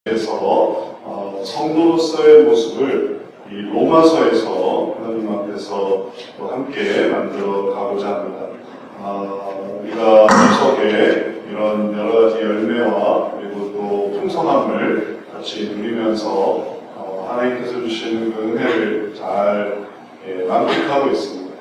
그래서 성도로서의 모습을 이 로마서에서 하나님 앞에서 또 함께 만들어 가고자 합니다. 우리가 추석에 이런 여러 가지 열매와 그리고 또 풍성함을 같이 누리면서 하나님께서 주시는 그 은혜를 잘 만끽하고 있습니다.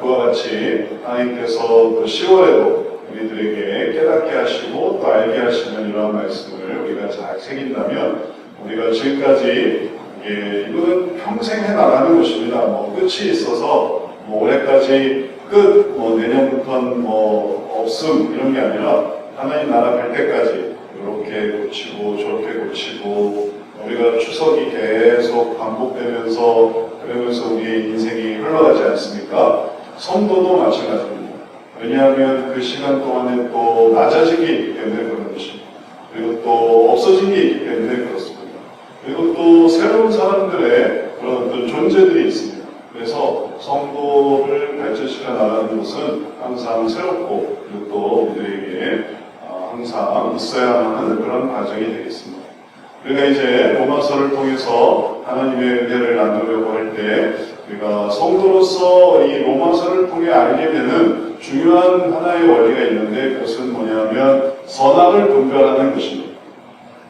그와 같이 하나님께서 또 10월에도 우리들에게 깨닫게 하시고 또 알게 하시는 이러한 말씀을 우리가 잘 새긴다면 우리가 지금까지 이거는 평생 해나가는 것입니다. 끝이 있어서 올해까지 끝, 내년부터는 없음 이런 게 아니라 하나님 나라 갈 때까지 이렇게 고치고 저렇게 고치고 우리가 추석이 계속 반복되면서 그러면서 우리의 인생이 흘러가지 않습니까? 성도도 마찬가지입니다. 왜냐하면 그 시간 동안에 또 낮아지기 때문에 그런 것입니다. 그리고 또 없어진 게 있기 때문에 그렇습니다. 그리고 또 새로운 사람들의 그런 어떤 존재들이 있습니다. 그래서 성도를 발전시켜 나가는 것은 항상 새롭고 그리고 또 우리에게 항상 있어야 하는 그런 과정이 되겠습니다. 우리가 이제 로마서를 통해서 하나님의 은혜를 나누려고 할 때 우리가 성도로서 이 로마서를 통해 알게 되는 중요한 하나의 원리가 있는데 그것은 뭐냐면 선악을 분별하는 것입니다.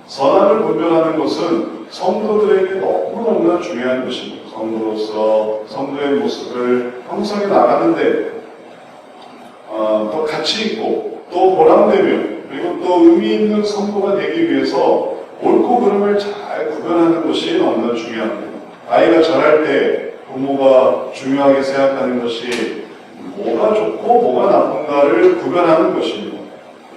선악을 분별하는 것은 성도들에게 너무너무나 중요한 것입니다. 성도로서 성도의 모습을 형성해 나가는데 더 가치 있고 또 보람되며 그리고 또 의미 있는 성도가 되기 위해서 옳고 그름을 잘 구별하는 것이 너무나 중요합니다. 아이가 자랄 때 부모가 중요하게 생각하는 것이 뭐가 좋고 뭐가 나쁜가를 구별하는 것입니다.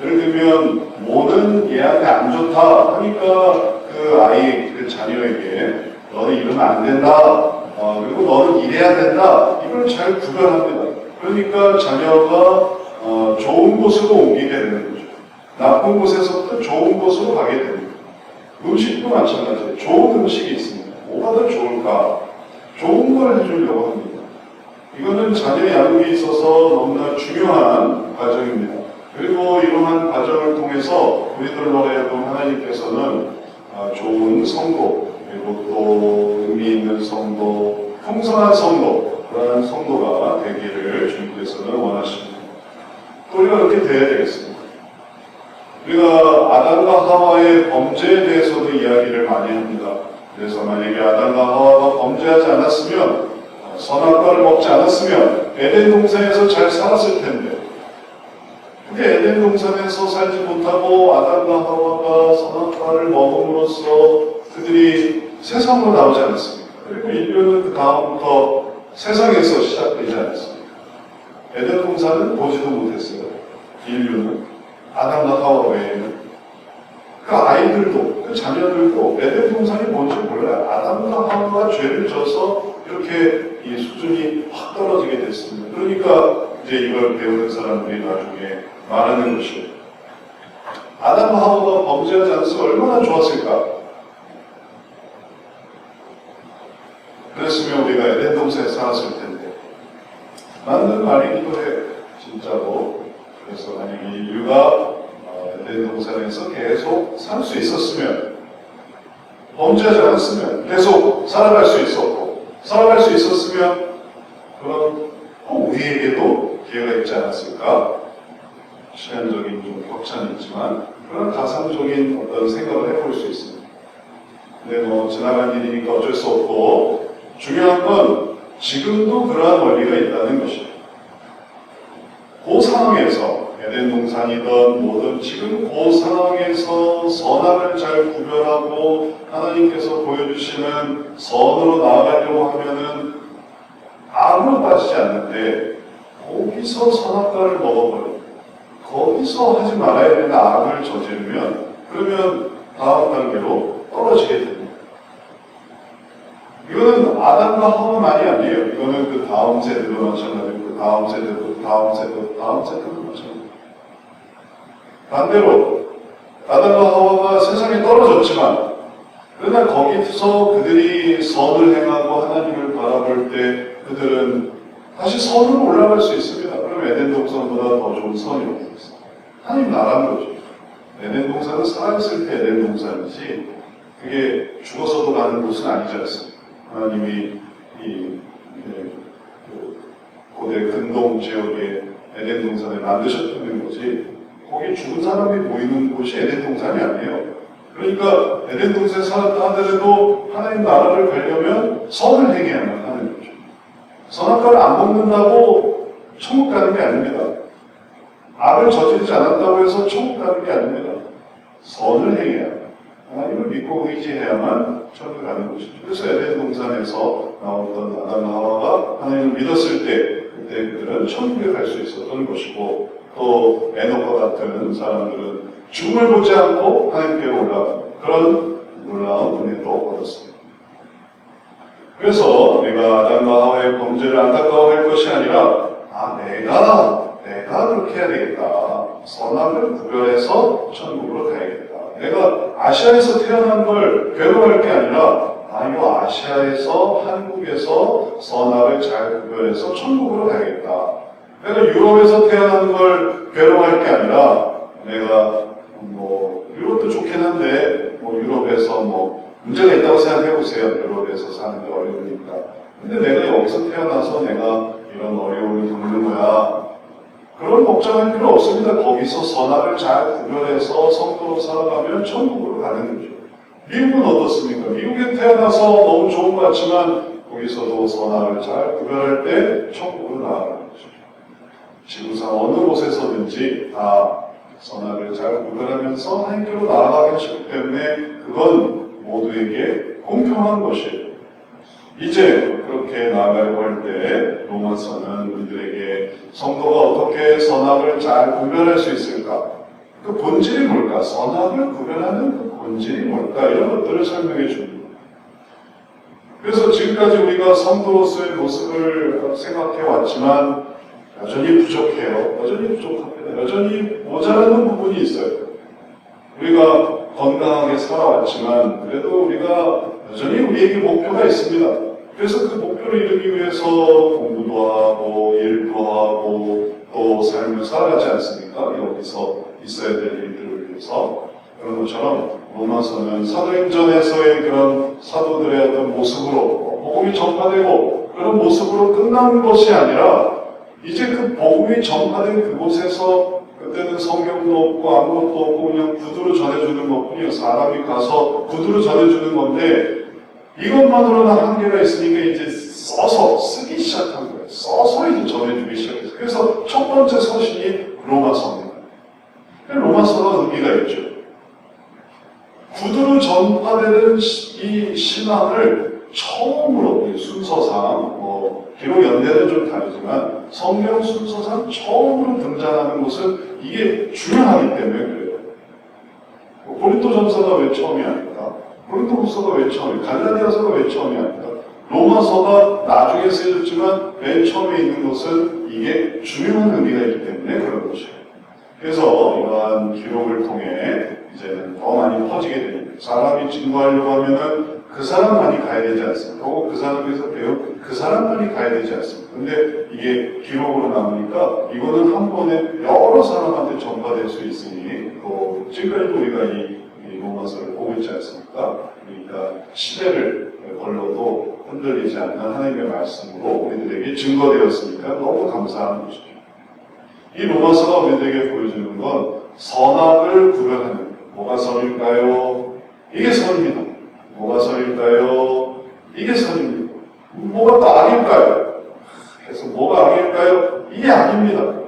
예를 들면 뭐는 얘한테 안 좋다 하니까 그 아이, 그 자녀에게 너는 이러면 안 된다. 그리고 너는 이래야 된다. 이걸 잘 구별합니다. 그러니까 자녀가 좋은 곳으로 옮기게 되는 거죠. 나쁜 곳에서부터 좋은 곳으로 가게 됩니다. 음식도 마찬가지예요. 좋은 음식이 있습니다. 뭐가 더 좋을까? 좋은 걸 해주려고 합니다. 이거는 자녀 양육에 있어서 너무나 중요한 과정입니다. 그리고 이러한 과정을 통해서 우리들로라도 하나님께서는 좋은 성도, 그리고 또 의미 있는 성도, 풍성한 성도, 그러한 성도가 되기를 주님께서는 원하십니다. 또 우리가 그렇게 돼야 되겠습니다. 우리가 아담과 하와의 범죄에 대해서도 이야기를 많이 합니다. 그래서 만약에 아담과 하와가 범죄하지 않았으면 선악과를 먹지 않았으면 에덴 동산에서 잘 살았을 텐데 근데 에덴 동산에서 살지 못하고 아담과 하와가 선악과를 먹음으로써 그들이 세상으로 나오지 않았습니까? 그리고 인류는 그 다음부터 세상에서 시작되지 않았습니까? 에덴 동산은 보지도 못했어요. 인류는 아담과 하와 외에는 그 아이들도 그 자녀들도 에덴 동산이 뭔지 몰라요. 아담과 하와가 죄를 져서 이렇게 이 수준이 확 떨어지게 됐습니다. 그러니까 이제 이걸 배우는 사람들이 나중에 말하는 것이에요. 아담과 하와가 범죄하지 않아서 얼마나 좋았을까? 그랬으면 우리가 에덴 동산에 살았을 텐데 맞는 말이기도 해요. 진짜로. 그래서 만약에 인류가 에덴 동산에서 계속 살 수 있었으면 범죄하지 않았으면 계속 살아갈 수 있었고 살아갈 수 있었으면 그럼 우리에게도 기회가 있지 않았을까? 시간적인 좀 격차는 있지만 그런 가상적인 어떤 생각을 해볼 수 있습니다. 근데 지나간 일이니까 어쩔 수 없고 중요한 건 지금도 그러한 원리가 있다는 것입니다. 그 상황에서 에덴 동산이든 뭐든 지금 그 상황에서 선악을 잘 구별하고 하나님께서 보여주시는 선으로 나아가려고 하면은 악으로 빠지지 않는데 거기서 선악과를 먹어버려. 거기서 하지 말아야 되는 악을 저지르면 그러면 다음 단계로 떨어지게 됩니다. 이거는 아담과 하와만이 아니에요. 이거는 그 다음 세대도 마찬가지고 그 다음 세대도 다음 세대도 다음 세대도 마찬가지입니다. 반대로 아담과 하와가 세상에 떨어졌지만 그러나 거기서 그들이 선을 행하고 하나님을 바라볼 때 그들은 다시 선으로 올라갈 수 있습니다. 그럼 에덴 동산보다 더 좋은 선이 없겠어요. 하나님 나라는 거죠. 에덴 동산은 살아있을 때 에덴 동산이지 그게 죽어서도 가는 곳은 아니지 않습니까? 하나님이 그 고대 근동 지역의 에덴 동산을 만드셨다는 거지, 거기 죽은 사람이 모이는 곳이 에덴 동산이 아니에요. 그러니까 에덴 동산에 살았다 하더라도 하나님 나라를 가려면 선을 행해야만 하는 거죠. 선악과를 안 먹는다고 천국 가는 게 아닙니다. 악을 저지르지 않았다고 해서 천국 가는 게 아닙니다. 선을 행해야, 하나님을 믿고 의지해야만 천국 가는 것이죠. 그래서 에덴 동산에서 나왔던 아담과 하와가 하나님을 믿었을 때, 그때 그들은 천국에 갈 수 있었던 것이고, 또 에녹과 같은 사람들은 죽음을 보지 않고 하나님께로 올라가는 그런 놀라운 은혜도 얻었습니다. 그래서 우리가 아담과 하와의 범죄를 안타까워할 것이 아니라, 내가 그렇게 해야 되겠다. 선악을 구별해서 천국으로 가야겠다. 내가 아시아에서 태어난 걸 괴로워할 게 아니라, 이 아시아에서, 한국에서 선악을 잘 구별해서 천국으로 가야겠다. 내가 유럽에서 태어난 걸 괴로워할 게 아니라, 내가 유럽도 좋긴 한데, 유럽에서 문제가 있다고 생각해 보세요. 유럽에서 사는 게 어려우니까. 근데 내가 여기서 태어나서 내가 이런 어려움을 겪는 거야. 그런 걱정할 필요 없습니다. 거기서 선악을 잘 구별해서 성도로 살아가면 천국으로 가는 거죠. 미국은 어떻습니까? 미국에 태어나서 너무 좋은 것 같지만 거기서도 선악을 잘 구별할 때 천국으로 나아가는 거죠. 지구상 어느 곳에서든지 다 선악을 잘 구별하면서 하나님께로 나아가기 쉽기 때문에 그건 모두에게 공평한 것이에요. 이제 그렇게 나아가려고 할 때 로마서는 우리들에게 성도가 어떻게 선악을 잘 구별할 수 있을까? 그 본질이 뭘까? 선악을 구별하는 그 본질이 뭘까? 이런 것들을 설명해 줍니다. 그래서 지금까지 우리가 성도로서의 모습을 생각해 왔지만 여전히 부족해요. 여전히 부족합니다. 여전히 모자라는 부분이 있어요. 우리가 건강하게 살아왔지만 그래도 우리가 여전히 우리에게 목표가 있습니다. 그래서 그 목표를 이루기 위해서 공부도 하고 일도 하고 또 삶을 살아가지 않습니까? 여기서 있어야 될 일들을 위해서. 그런 것처럼 로마서는 사도행전에서의 그런 사도들의 어떤 모습으로 복음이 전파되고 그런 모습으로 끝나는 것이 아니라 이제 그 복음이 전파된 그곳에서 그때는 성경도 없고 아무것도 없고 그냥 구두로 전해주는 것뿐이에요. 사람이 가서 구두로 전해주는 건데 이것만으로는 한계가 있으니까 이제 써서 쓰기 시작한 거예요. 써서 이제 전해주기 시작했어요. 그래서 첫 번째 서신이 로마서입니다. 로마서가 의미가 있죠. 구두로 전파되는 이 신앙을 처음으로 순서상 기록 연대는 좀 다르지만 성경 순서상 처음으로 등장하는 것은 이게 중요하기 때문에 그래요. 고린도전서가 왜 처음이 아닐까? 고린도후서가 왜 처음이야? 갈라디아서가 왜 처음이 아닐까? 로마서가 나중에 쓰여졌지만 맨 처음에 있는 것은 이게 중요한 의미가 있기 때문에 그런 것이에요. 그래서 이러한 기록을 통해 이제는 더 많이 퍼지게 됩니다. 사람이 증거하려고 하면은 그 사람만이 가야 되지 않습니까? 혹은 그 사람에서 배운 그 사람만이 가야 되지 않습니까? 근데 이게 기록으로 남으니까 이거는 한 번에 여러 사람한테 전파될 수 있으니 또 지금까지도 우리가 이 로마서를 보고 있지 않습니까? 그러니까 시대를 걸러도 흔들리지 않는 하나님의 말씀으로 우리들에게 증거되었으니까 너무 감사한 것이죠. 이 로마서가 우리들에게 보여주는 건 선악을 구별하는, 뭐가 선일까요? 이게 선입니다. 뭐가 선일까요? 이게 선입니다. 뭐가 또 악일까요? 그래서 뭐가 악일까요? 이게 악입니다.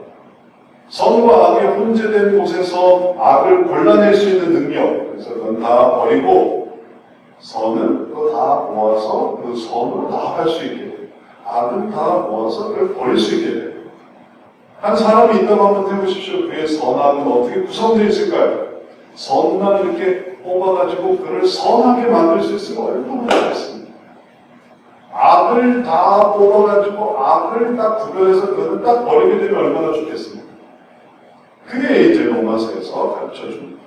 선과 악이 혼재된 곳에서 악을 골라낼 수 있는 능력, 그래서 그건 다 버리고 선은 그거 다 모아서 그 선으로 나아갈 수 있게 돼요. 악은 다 모아서 그걸 버릴 수 있게 돼요. 한 사람이 있다고 한번 해보십시오. 그의 선악은 어떻게 구성되어 있을까요? 선만 이렇게 뽑아가지고 그를 선하게 만들 수 있으면 얼마나 좋겠습니까? 악을 다 뽑아가지고 악을 딱 구별해서 그거를 딱 버리게 되면 얼마나 좋겠습니까? 그게 이제 로마서에서 가르쳐줍니다.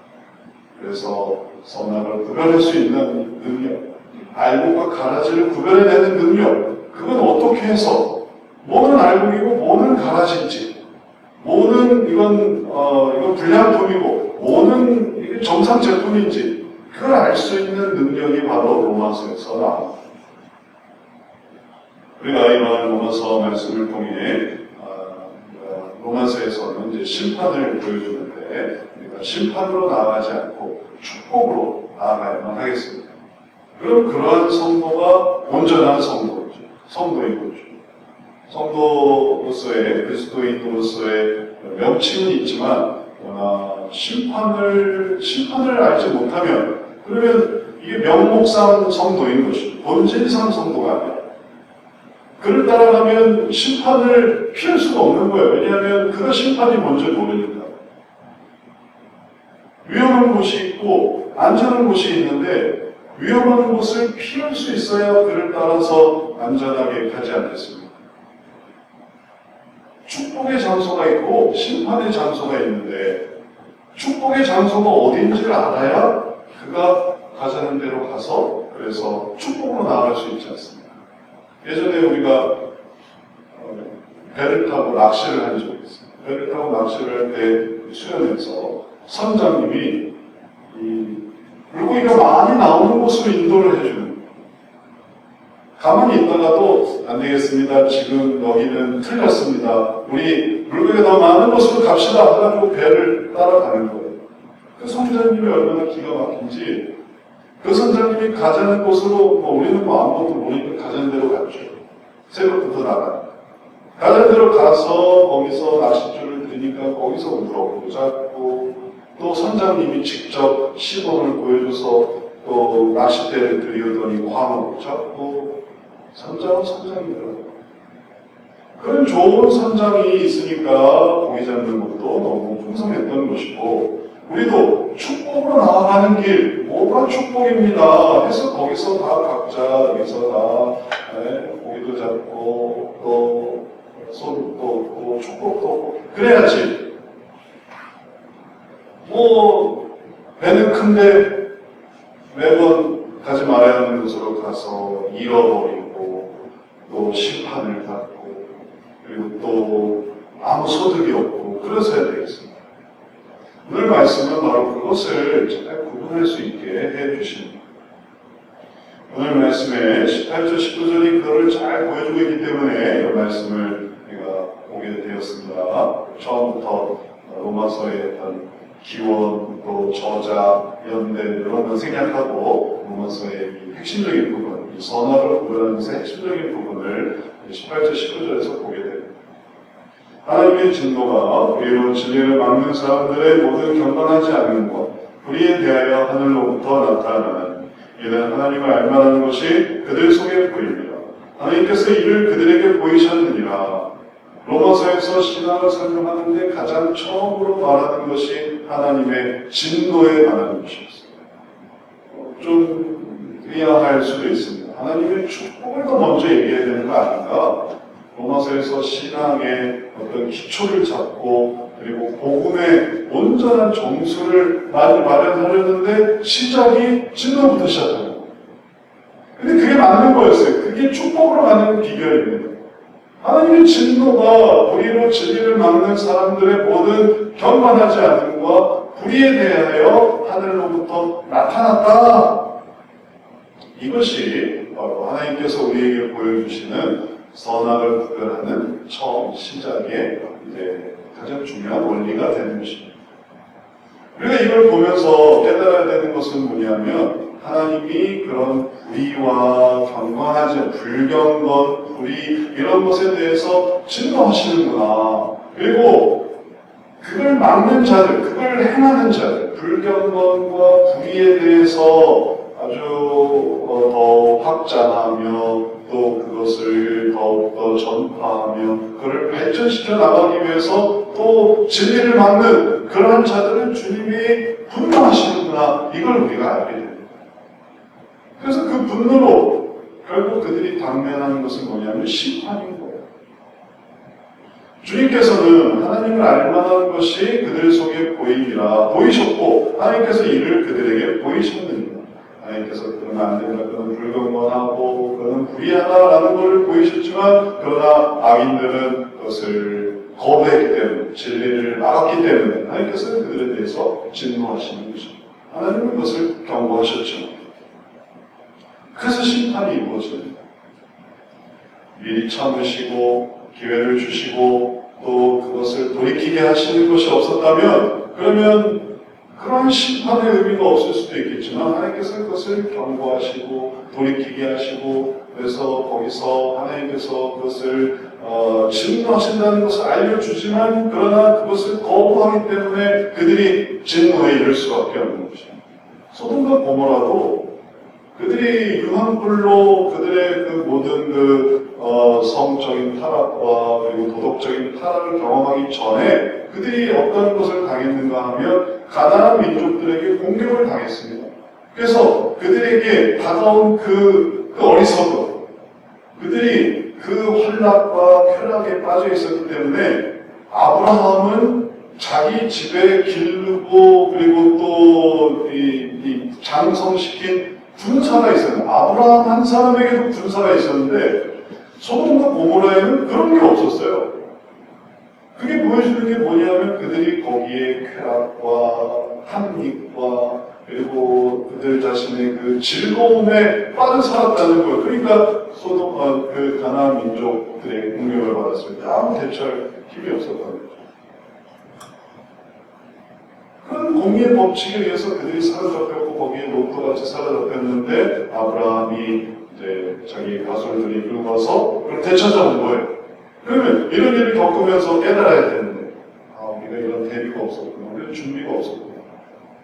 그래서 선악을 구별할 수 있는 능력, 알곡과 가라지를 구별해내는 능력, 그건 어떻게 해서 뭐는 알곡이고 뭐는 가라지인지, 뭐는 이건 불량품이고 뭐는 이게 정상 제품인지 그걸 알 수 있는 능력이 바로 로마서에서 나옵니다. 우리가 이러한 로마서 말씀을 통해 로마서에서는 이제 심판을 보여주는데 우리가 심판으로 나아가지 않고 축복으로 나아가야만 하겠습니다. 그럼 그러한 성도가 온전한 성도인 거죠. 성도로서의 그리스도인으로서의 명칭은 있지만 심판을 알지 못하면 그러면 이게 명목상 성도인 것이죠. 본질상 성도가 아니라 그를 따라가면 심판을 피할 수가 없는 거예요. 왜냐하면 그가 심판이 뭔지 모르니까. 위험한 곳이 있고 안전한 곳이 있는데 위험한 곳을 피할 수 있어야 그를 따라서 안전하게 가지 않겠습니까? 축복의 장소가 있고 심판의 장소가 있는데 축복의 장소가 어딘지를 알아야 그가 가자는 대로 가서 그래서 축복으로 나아갈 수 있지 않습니까? 예전에 우리가 배를 타고 낚시를 한 적이 있어요. 배를 타고 낚시를 할 때 수련에서 선장님이 물고기가 많이 나오는 곳으로 인도를 해주는 거예요. 가만히 있다가도 안 되겠습니다. 지금 여기는 틀렸습니다. 우리 물고기가 더 많은 곳으로 갑시다 하고 배를 따라가는 거예요. 그 선장님이 얼마나 기가 막힌지 그 선장님이 가자는 곳으로 우리는 아무것도 모르니까 가자는 대로 갔죠. 새벽부터 나가. 가자는 대로 가서 거기서 낚싯줄을 드니까 거기서 우럭도 잡고 또 선장님이 직접 시범을 보여줘서 또 낚싯대를 들이더니 광어도 잡고 선장은 선장이더라고요. 그런 좋은 선장이 있으니까 고기 잡는 것도 너무 풍성했던 것이고 우리도 축복으로 나아가는 길, 뭐가 축복입니다 해서 거기서 다 각자 여기서 다 고기도 잡고 또 소득도 얻고 축복도 얻고 그래야지. 배는 큰데 매번 가지 말아야 하는 곳으로 가서 잃어버리고 또 심판을 받고 그리고 또 아무 소득이 없고 그러셔야 되겠습니다. 오늘 말씀은 바로 그것을 잘 구분할 수 있게 해주십니다. 오늘 말씀에 18절, 19절이 그거를 잘 보여주고 있기 때문에 이 말씀을 우리가 보게 되었습니다. 처음부터 로마서의 어떤 기원, 또 저자, 연대 이런 걸 생략하고 로마서의 핵심적인 부분, 이 선악을 구분하면서 핵심적인 부분을 18절, 19절에서 보게 됩니다. 하나님의 진노가 우리로 진리를 막는 사람들의 모든 경건하지 않는 것, 우리에 대하여 하늘로부터 나타나는 이는 하나님을 알만한 것이 그들 속에 보입니다. 하나님께서 이를 그들에게 보이셨느니라. 로마서에서 신앙을 설명하는데 가장 처음으로 말하는 것이 하나님의 진노에 관한 것이었어요. 좀 의아할 수도 있습니다. 하나님의 축복을 더 먼저 얘기해야 되는 거 아닌가? 로마서에서 신앙의 어떤 기초를 잡고 그리고 복음의 온전한 정수를 많이 마련하려는데 시작이 진노부터 시작하는 거예요. 근데 그게 맞는 거였어요. 그게 축복으로 가는 비결입니다. 하나님의 진노가 우리로 진리를 막는 사람들의 모든 경건하지 않음과 불의에 대하여 하늘로부터 나타났다. 이것이 바로 하나님께서 우리에게 보여주시는 선악을 구별하는 처음 시작의 이제 가장 중요한 원리가 되는 것입니다. 우리가 이걸 보면서 깨달아야 되는 것은 뭐냐면 하나님이 그런 불의와 경건하지 불경건, 불의 이런 것에 대해서 진노하시는구나. 그리고 그걸 막는 자들, 그걸 행하는 자들, 불경건과 불의에 대해서 아주 더 확장하며 또 그것을 더욱더 전파하며 그를 발전시켜 나가기 위해서 또 진리를 막는 그러한 자들은 주님이 분노하시는구나. 이걸 우리가 알게 됩니다. 그래서 그 분노로 결국 그들이 당면하는 것은 뭐냐면 심판인 거예요. 주님께서는 하나님을 알만한 것이 그들 속에 보이니라 보이셨고 하나님께서 이를 그들에게 보이셨느니라. 하나님께서 그는 안 된다, 그는 불경건하고 그는 불의하다라는 것을 보이셨지만 그러나 악인들은 그것을 거부했기 때문에 진리를 막았기 때문에 하나님께서는 그들에 대해서 진노하시는 것입니다. 하나님은 그것을 경고하셨죠. 그래서 심판이 이루어집니다. 미리 참으시고 기회를 주시고 또 그것을 돌이키게 하시는 것이 없었다면 그러면 그런 심판의 의미가 없을 수도 있겠지만 하나님께서 그것을 경고하시고 돌이키게 하시고 그래서 거기서 하나님께서 그것을 진노하신다는 것을 알려주지만 그러나 그것을 거부하기 때문에 그들이 진노에 이를 수밖에 없는 것입니다. 소돔과 고모라도 그들이 유황불로 그들의 그 모든 성적인 타락과 그리고 도덕적인 타락을 경험하기 전에 그들이 어떤 것을 당했는가 하면 가나안 민족들에게 공격을 당했습니다. 그래서 그들에게 다가온 그 어리석음, 그들이 그 환락과 쾌락에 빠져 있었기 때문에 아브라함은 자기 집에 기르고 그리고 또 이 장성시킨 군사가 있었는데 아브라함 한 사람에게도 군사가 있었는데 소돔과 고모라에는 그런 게 없었어요. 그게 보여주는 게 뭐냐면 그들이 거기에 쾌락과 한익과 그리고 그들 자신의 그 즐거움에 빠져 살았다는 거예요. 그러니까 소돔 그 가나안 민족들의 공격을 받았을 때 아무 대처할 힘이 없었다는 거죠. 그런 공의의 법칙에 의해서 그들이 사로잡혔고 거기에 롯도 같이 사로잡혔는데 아브라함이 이제 자기 가솔들이 이끌고 와서 그걸 되찾아온 거예요. 그러면 이런 일을 겪으면서 깨달아야 되는데 우리가 이런 대비가 없었구나, 우리가 준비가 없었구나,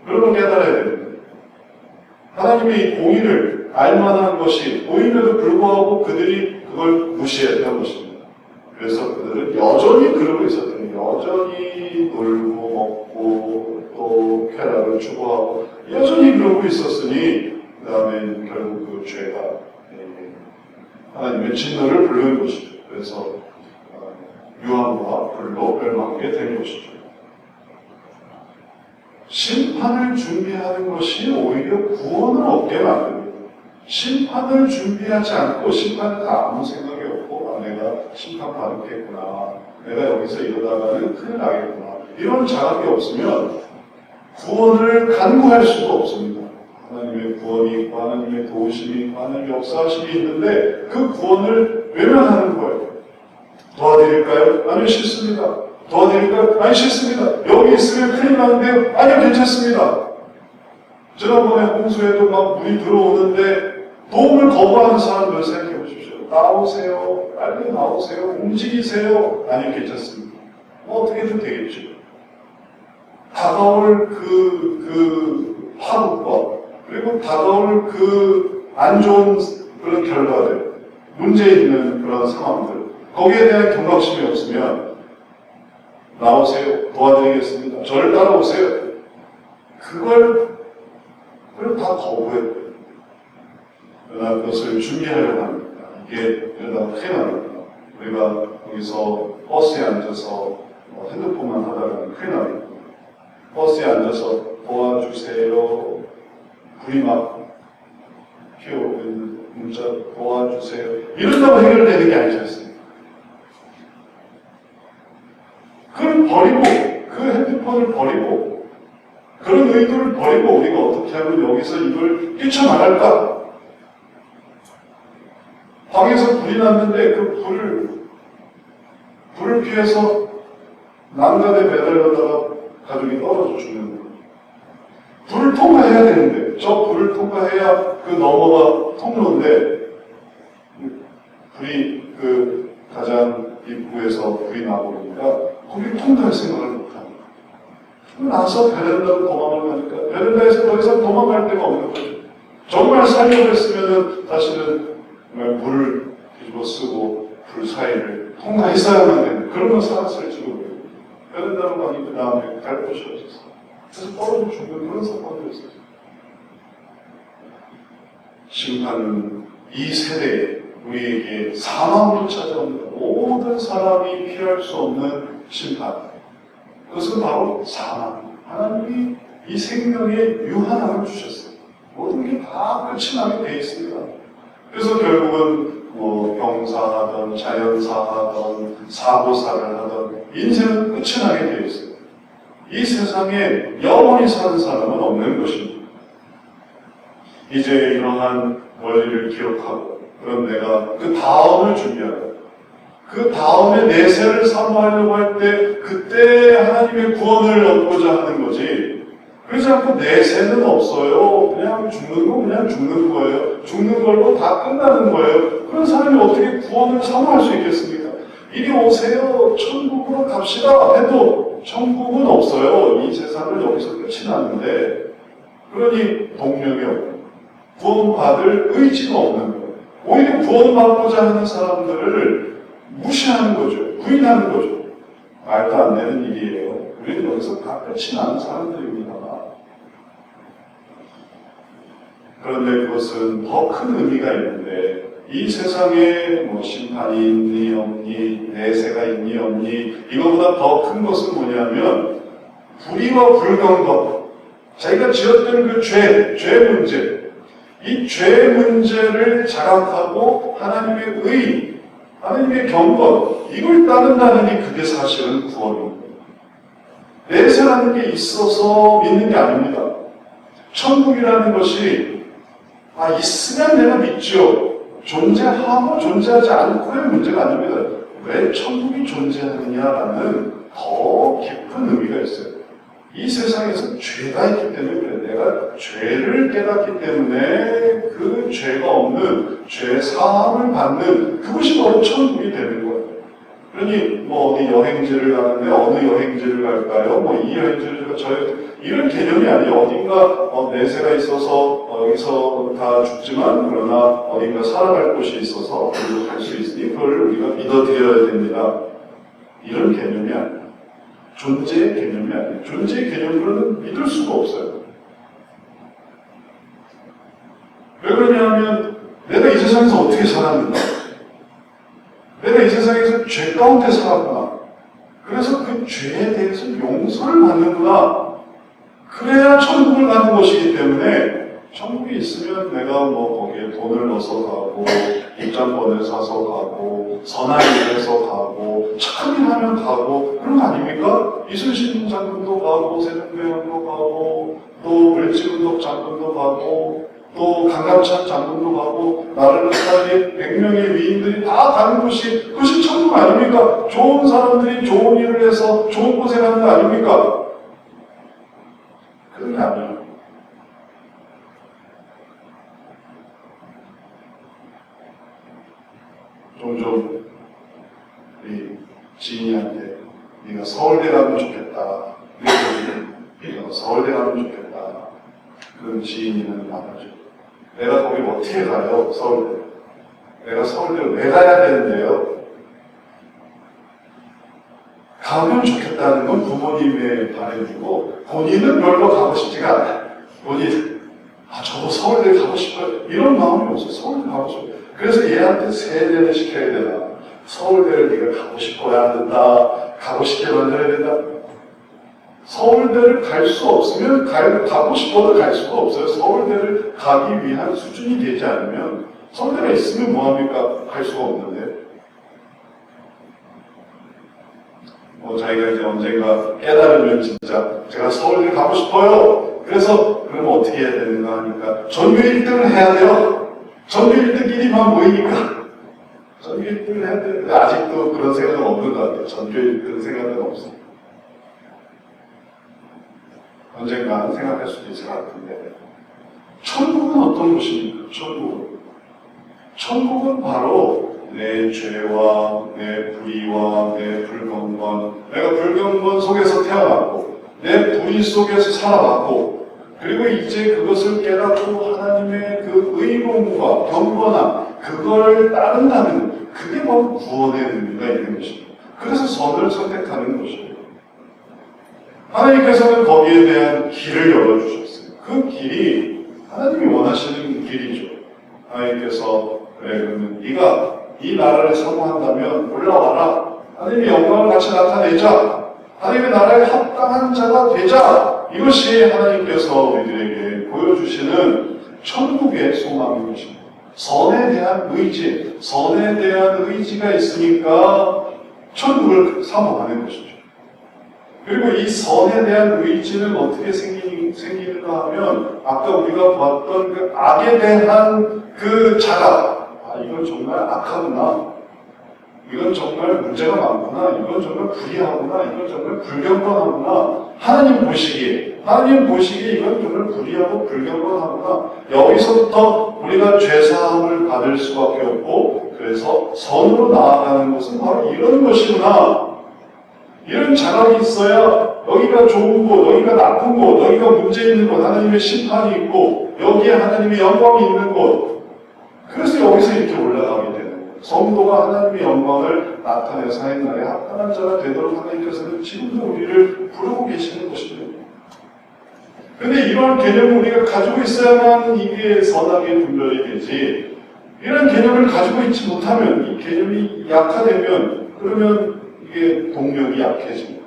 그런 걸 깨달아야 되는데 하나님의 이 공의를 알만한 것이 보임에도 불구하고 그들이 그걸 무시했던 것입니다. 그래서 그들은 여전히 그러고 있었던 거예요. 여전히 놀고 먹고 또 쾌락을 추구하고 여전히 그러고 있었으니 그 다음에 결국 그 죄가 하나님의 진노를 부르는 것이죠. 그래서 유황과 불로 멸망하게 된 것이죠. 심판을 준비하는 것이 오히려 구원을 얻게 만듭니다. 심판을 준비하지 않고 심판에 아무 생각이 없고 내가 심판받겠구나, 내가 여기서 이러다가는 큰일 나겠구나, 이런 자각이 없으면 구원을 간구할 수가 없습니다. 하나님의 구원이 있고 하나님의 도우심이 있고 하나님의 역사하심이 있는데 그 구원을 외면하는 거예요. 도와드릴까요? 아니요, 싫습니다. 도와드릴까요? 아니, 싫습니다. 여기 있으면 큰일 나는데요? 아니요, 괜찮습니다. 지난번에 홍수에도 막 물이 들어오는데 도움을 거부하는 사람들 생각해 보십시오. 나오세요. 빨리 나오세요. 움직이세요. 아니요, 괜찮습니다. 어떻게든 되겠죠. 다가올 그 파국과 그리고 다가올 그 안 좋은 그런 결과들, 문제 있는 그런 상황들, 거기에 대한 경각심이 없으면 나오세요. 도와드리겠습니다. 저를 따라오세요. 그걸 다 거부해요. 그러나 그것을 준비하려고 합니다. 이게 이러다가 큰일 나겠구나. 우리가 거기서 버스에 앉아서 핸드폰만 하다가 큰일 나겠구나. 버스에 앉아서 도와주세요. 불이 막 피어오고 있는 문자 도와주세요. 이런다고 해결되는 게 아니지 않습니까? 그걸 버리고, 그 핸드폰을 버리고, 그런 의도를 버리고 우리가 어떻게 하면 여기서 이걸 뛰쳐나갈까? 방에서 불이 났는데 그 불을 피해서 난간에 매달려다가 가족이 떨어져 죽는 거예요. 불을 통과해야 되는데, 저 불을 통과해야 그 넘어가 통로인데, 불이 그 가장 입구에서 불이 나버리니까 거기 통과할 생각을 못합니다. 나서 베란다로 도망을 가니까 베란다에서 더 이상 도망갈 데가 없는 거죠. 정말 살려고 했으면 사실은 물을 뒤집어 쓰고 불 사이를 통과했어야만 되는 그런 건 살았을지도 모르고 베란다로 가니 그 다음에 갈 곳이 없었어요. 그래서 떨어져 죽는 그런 사건도 있었어요. 심판은 이 세대에 우리에게 사망으로 찾아옵니다. 모든 사람이 피할 수 없는 심판. 그것은 바로 사망. 하나님이 이 생명에 유한함을 주셨어요. 모든 게 다 끝이 나게 되어 있습니다. 그래서 결국은 병사하던 자연사하던 사고사를 하던 인생은 끝이 나게 되어 있어요. 이 세상에 영원히 사는 사람은 없는 것입니다. 이제 이러한 원리를 기억하고 그럼 내가 그 다음을 준비하고 그 다음에 내세를 사모하려고 할 때 그때 하나님의 구원을 얻고자 하는 거지. 그렇지 않고 내세는 없어요. 그냥 죽는 거 그냥 죽는 거예요. 죽는 걸로 다 끝나는 거예요. 그런 사람이 어떻게 구원을 사모할 수 있겠습니까? 이리 오세요. 천국으로 갑시다 해도 천국은 없어요. 이 세상은 여기서 끝이 나는데 그러니 동력이 없고 구원받을 의지가 없는 거예요. 오히려 구원받고자 하는 사람들을 무시하는 거죠. 부인하는 거죠. 말도 안 되는 일이에요. 우리는 여기서 다 끝이 나는 사람들입니다. 그런데 그것은 더 큰 의미가 있는데 이 세상에 뭐 심판이 있니 없니 내세가 있니 없니 이거보다 더 큰 것은 뭐냐면 불의와 불경과 자기가 지었던 그 죄 문제 이 죄 문제를 자각하고 하나님의 의 하나님의 경건 이걸 따른다는 게 그게 사실은 구원입니다. 내세라는 게 있어서 믿는 게 아닙니다. 천국이라는 것이 있으면 내가 믿죠. 존재하고 존재하지 않고의 문제가 아닙니다. 왜 천국이 존재하느냐라는 더 깊은 의미가 있어요. 이 세상에서 죄가 있기 때문에 그래. 내가 죄를 깨닫기 때문에 그 죄가 없는 죄 사함을 받는 그것이 바로 천국이 되는 거예요. 그러니 뭐 어디 여행지를 가는데 어느 여행지를 갈까요? 뭐 이 여행지를 이런 개념이 아니에요. 어딘가 내세가 있어서 여기서 다 죽지만 그러나 어딘가 살아갈 곳이 있어서 어디로 갈 수 있으니 그걸 우리가 믿어드려야 됩니다. 이런 개념이 아니에요. 존재의 개념이 아니에요. 존재의 개념으로는 믿을 수가 없어요. 왜 그러냐면 내가 이 세상에서 어떻게 살았는가? 내가 이 세상에서 죄 가운데 살았구나. 그래서 그 죄에 대해서 용서를 받는구나. 그래야 천국을 가는 것이기 때문에 천국이 있으면 내가 뭐 거기에 돈을 넣어서 가고 입장권을 사서 가고 선한 일해서 가고 착한 일 하면 가고 그런 거 아닙니까? 이순신 장군도 가고 세종대왕도 가고 또 을지문덕 장군도 가고 또 강감찬 장군도 가고 나라를 살린 100명의 위인들이 다 가는 곳이 그것이 천국 아닙니까? 좋은 사람들이 좋은 일을 해서 좋은 곳에 가는 거 아닙니까? 그런 게 아니에요. 종종 우리 지인이한테 네가 서울대 가면 좋겠다. 네가 서울대 가면 좋겠다. 그런 지인이는 많아죠. 내가 거기 어떻게 가요? 서울대. 내가 서울대를 왜 가야 되는데요? 가면 좋겠다는 건 부모님의 바람이고 본인은 별로 가고 싶지가 않아요. 본인 저도 서울대 가고 싶어요. 이런 마음이 없어요. 서울대 가고 싶어요. 그래서 얘한테 세뇌를 시켜야 되나? 서울대를 네가 가고 싶어야 된다. 가고 싶게 만들어야 된다. 서울대를 갈 수 없으면 가고 싶어도 갈 수가 없어요. 서울대를 가기 위한 수준이 되지 않으면 서울대가 있으면 뭐합니까? 갈 수가 없는데 자기가 이제 언젠가 깨달으면 진짜 제가 서울대 가고 싶어요. 그래서 그러면 어떻게 해야 되는가 하니까 전교 1등을 해야 돼요. 전교 1등끼리만 모이니까 전교 1등을 해야 되는데 아직도 그런 생각은 없는 것 같아요. 전교 1등 생각은 없어요. 언젠가 생각할 수도 있을 것 같은데 천국은 어떤 곳입니까? 천국은 바로 내 죄와 내 불의와 내 불경건 내가 불경건 속에서 태어났고 내 불의 속에서 살아왔고 그리고 이제 그것을 깨닫고 하나님의 그 의로움과 경건함 그걸 따른다는 그게 바로 구원의 의미가 있는 것입니다. 그래서 선을 선택하는 것입니다. 하나님께서는 거기에 대한 길을 열어주셨어요. 그 길이 하나님이 원하시는 길이죠. 하나님께서 그래 그러면 네가 이 나라를 사모한다면 올라와라. 하나님의 영광을 같이 나타내자. 하나님의 나라에 합당한 자가 되자. 이것이 하나님께서 우리들에게 보여주시는 천국의 소망인 것입니다. 선에 대한 의지, 선에 대한 의지가 있으니까 천국을 사모하는 것이죠. 그리고 이 선에 대한 의지는 어떻게 생기는가 하면 아까 우리가 봤던 그 악에 대한 그 자각, 이건 정말 악하구나, 이건 정말 문제가 많구나, 이건 정말 불의하구나, 이건 정말 불경건하구나, 하나님 보시기에 이건 정말 불의하고 불경건하구나. 여기서부터 우리가 죄사함을 받을 수밖에 없고, 그래서 선으로 나아가는 것은 바로 이런 것이구나. 이런 자각이 있어야 여기가 좋은 곳, 여기가 나쁜 곳, 여기가 문제 있는 곳, 하나님의 심판이 있고 여기에 하나님의 영광이 있는 곳. 그래서 여기서 이렇게 올라가게 되는 거예요. 성도가 하나님의 영광을 나타내서 하나님의 합당한 자가 되도록 하나님께서는 지금도 우리를 부르고 계시는 것입니다. 그런데 이러한 개념을 우리가 가지고 있어야만 이게 선악의 분별이 되지, 이런 개념을 가지고 있지 못하면, 이 개념이 약화되면, 그러면 이게 동력이 약해집니다.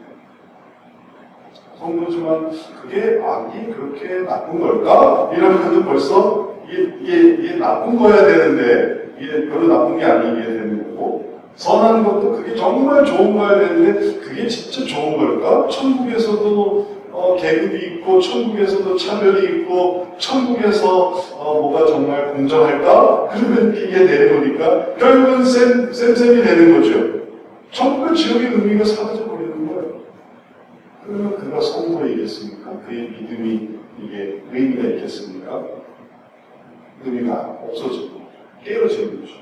성도지만 그게 악이 그렇게 나쁜 걸까? 이러면 벌써 이게 나쁜 거야 되는데 이게 별로 나쁜 게 아니게 되는 거고, 선한 것도 그게 정말 좋은 거야 되는데 그게 진짜 좋은 걸까? 천국에서도 계급이 있고 천국에서도 차별이 있고 천국에서 뭐가 정말 공정할까? 그러면 이게 내려오니까 결국은 쌤이 되는 거죠. 천국과 지옥의 의미가 사라져 버리는 거예요. 그러면 그가 성도이겠습니까? 그의 믿음이 이게 의미가 있겠습니까? 의미가 없어지고 깨어지는 거죠.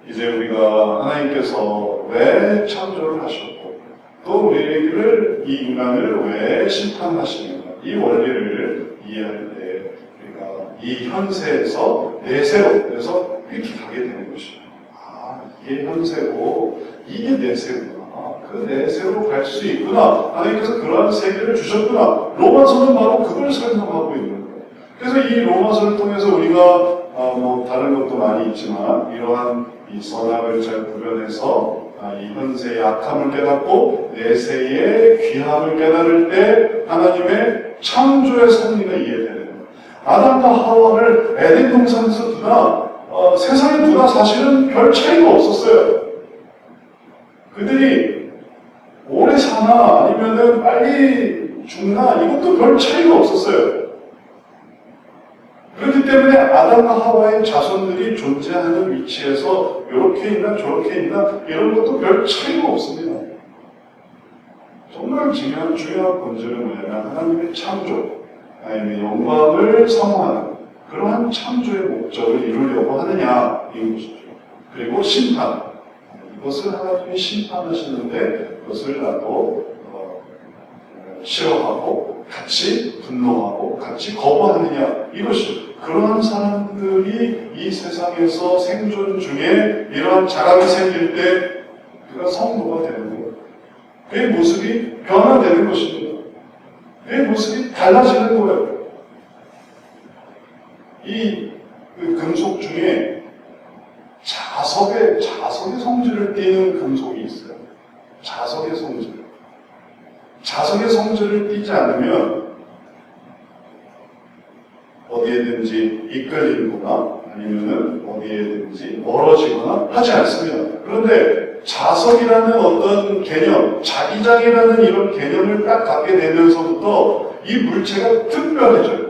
이제 우리가 하나님께서 왜 창조를 하셨고 또 우리를 이 인간을 왜 심판하시는가, 이 원리를 이해할 때 우리가 이 현세에서 내세로 그래서 이렇게 가게 되는 것입니다. 이게 현세고 이게 내세구나. 그 내세로 갈 수 있구나. 하나님께서 그러한 세계를 주셨구나. 로마서는 바로 그걸 설명하고 있는 거예요. 그래서 이 로마서를 통해서 우리가 다른 것도 많이 있지만 이러한 이 선악을 잘 구별해서 이 현세의 악함을 깨닫고 내세의 귀함을 깨달을 때 하나님의 창조의 섭리가 이해되는 거예요. 아담과 하와를 에덴 동산에서 두나 세상에 두나 사실은 별 차이가 없었어요. 그들이 오래 사나 아니면은 빨리 죽나 이것도 별 차이가 없었어요. 그렇기 때문에 아담과 하와의 자손들이 존재하는 위치에서 이렇게 있나 저렇게 있나 이런 것도 별 차이가 없습니다. 정말 중요한 본질은 뭐냐면 하나님의 창조, 하나님의 영광을 사모하는 그러한 창조의 목적을 이루려고 하느냐인 것이죠. 그리고 심판, 이것을 하나님이 심판하시는데 그것을 나도 싫어하고 같이 분노하고 같이 거부하느냐, 이것이 그러한 사람들이 이 세상에서 생존 중에 이러한 자각이 생길 때 그가 성도가 되는 거예요. 그의 모습이 변화되는 것입니다. 그의 모습이 달라지는 거예요. 이 금속 중에 자석의 성질을 띠는 금속이 있어요. 자석의 성질. 자석의 성질을 띠지 않으면 어디에든지 이끌리거나 아니면은 어디에든지 멀어지거나 하지 않습니다. 그런데 자석이라는 어떤 개념, 자기장이라는 이런 개념을 딱 갖게 되면서부터 이 물체가 특별해져요.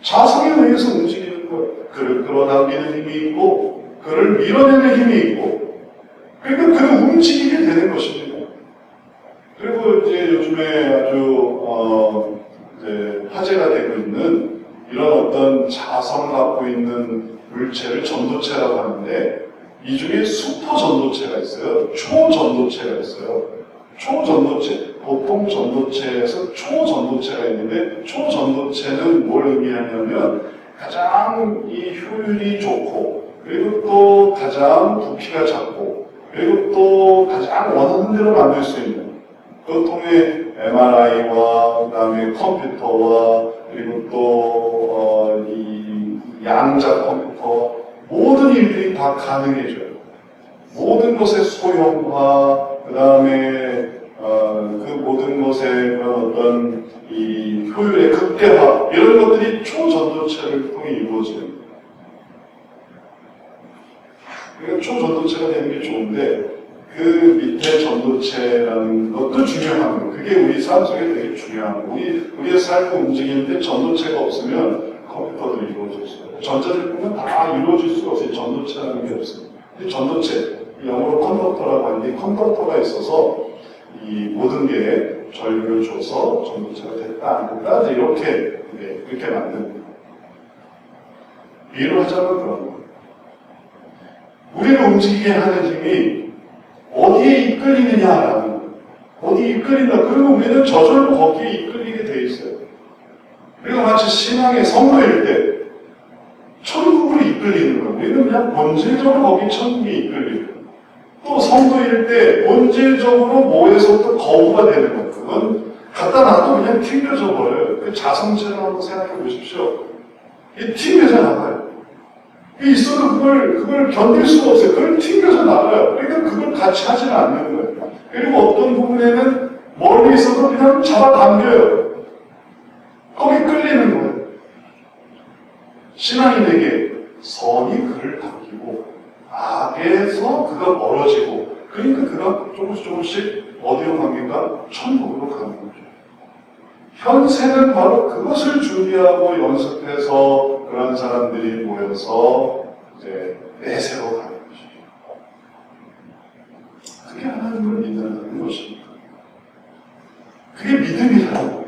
자성에 의해서 움직이는 거예요. 그를 끌어당기는 힘이 있고, 그를 밀어내는 힘이 있고, 그러니까 그를 움직이게 되는 것입니다. 그리고 이제 요즘에 아주 이제 화제가 되고 있는 이런 어떤 자성을 갖고 있는 물체를 전도체라고 하는데, 이 중에 슈퍼 전도체가 있어요. 초전도체가 있어요. 초전도체, 보통 전도체에서 초전도체가 있는데, 초전도체는 뭘 의미하냐면 가장 이 효율이 좋고, 그리고 또 가장 부피가 작고, 그리고 또 가장 원하는 대로 만들 수 있는, 보통의 MRI와 그 다음에 컴퓨터와 그리고 또 이 양자 컴퓨터, 모든 일들이 다 가능해져요. 모든 것의 소형화, 그 다음에 그 모든 것의 어떤 이 효율의 극대화, 이런 것들이 초전도체를 통해 이루어지는 거예요. 그러니까 초전도체가 되는 게 좋은데, 그 밑에 전도체라는 것도 중요한 거. 그게 우리 삶 속에 되게 중요한 거. 우리의 삶을 움직이는데 전도체가 없으면 컴퓨터도 이루어졌어요. 전자제품은 다 이루어질 수가 없어요. 전도체라는 게 없어요. 근데 전도체, 영어로 컨덕터라고 하는데 컨덕터가 있어서 이 모든 게 전류를 줘서 전도체가 됐다 안 됐다 이렇게 만드는 거예요. 비유를 하자면 그런 거예요. 우리를 움직이게 하는 힘이 어디에 이끌리느냐라는 거예요. 어디에 이끌린다. 그러면 우리는 저절로 거기에 이끌리게 돼 있어요. 그리고 마치 신앙의 성도일 때 천국으로 이끌리는 거예요. 우리는 그냥 본질적으로 거기 천국에 이끌리는 거예요. 또 성도일 때 본질적으로 뭐에서부터 거부가 되는 거예요. 그건 갖다 놔도 그냥 튕겨져 버려요. 그 자성체를 한번 생각해 보십시오. 이게 튕겨져 나가요. 있어도 그걸 견딜 수가 없어요. 그걸 튕겨져 나가요. 그러니까 그걸 같이 하지는 않는 거예요. 그리고 어떤 부분에는 멀리 있어도 그냥 잡아당겨요. 거기 끌리는 거예요. 신앙인에게 선이 그를 당기고 악에서 그가 멀어지고 그러니까 그가 조금씩 어디로 갑니까? 천국으로 가는 거죠. 현세는 바로 그것을 준비하고 연습해서 그런 사람들이 모여서 이제 내세로 가는 것이죠. 그게 하나님을 믿는다는 것입니다. 그게 믿음이라는 거예요.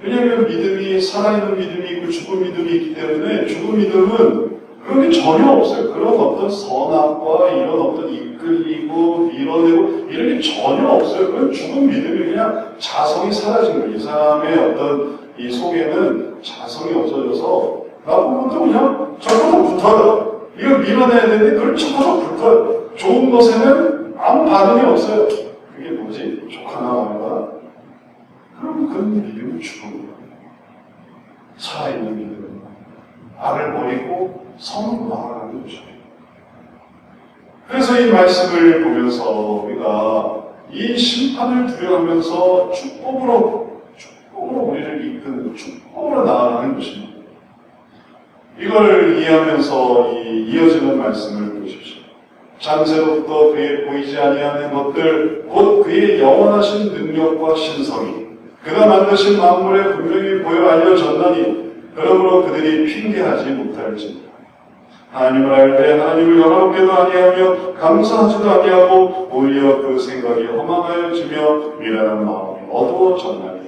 왜냐하면 믿음이 살아있는 믿음이 있고 죽은 믿음이 있기 때문에 죽은 믿음은 그런 게 전혀 없어요. 그런 어떤 선악과 이런 어떤 이끌리고 밀어내고 이런 게 전혀 없어요. 그건 죽은 믿음이 그냥 자성이 사라진 거예요. 이 사람의 어떤 이 속에는 자성이 없어져서 나쁜 것도 그냥 저거도 붙어요. 이걸 밀어내야 되는데 그걸 저거도 붙어요. 좋은 것에는 아무 반응이 없어요. 그게 뭐지? 조카 나와요. 그럼 그건 믿음이 죽은 거예요. 살아있는 믿음. 악을 버리고 성으로 나아가는 것이죠. 그래서 이 말씀을 보면서 우리가 이 심판을 두려워하면서 축복으로 우리를 이끄는 축복으로 나아가는 것입니다. 이걸 이해하면서 이어지는 말씀을 보십시오. 창세로부터 그의 보이지 아니하는 것들 곧 그의 영원하신 능력과 신성이 그가 만드신 만물에 분명히 보여 알려졌나니 그러므로 그들이 핑계하지 못할지니라. 하나님을 알 때 하나님을 영화롭게도 아니하며 감사하지도 아니하고 오히려 그 생각이 허망하여지며 미련한 마음이 어두워졌나니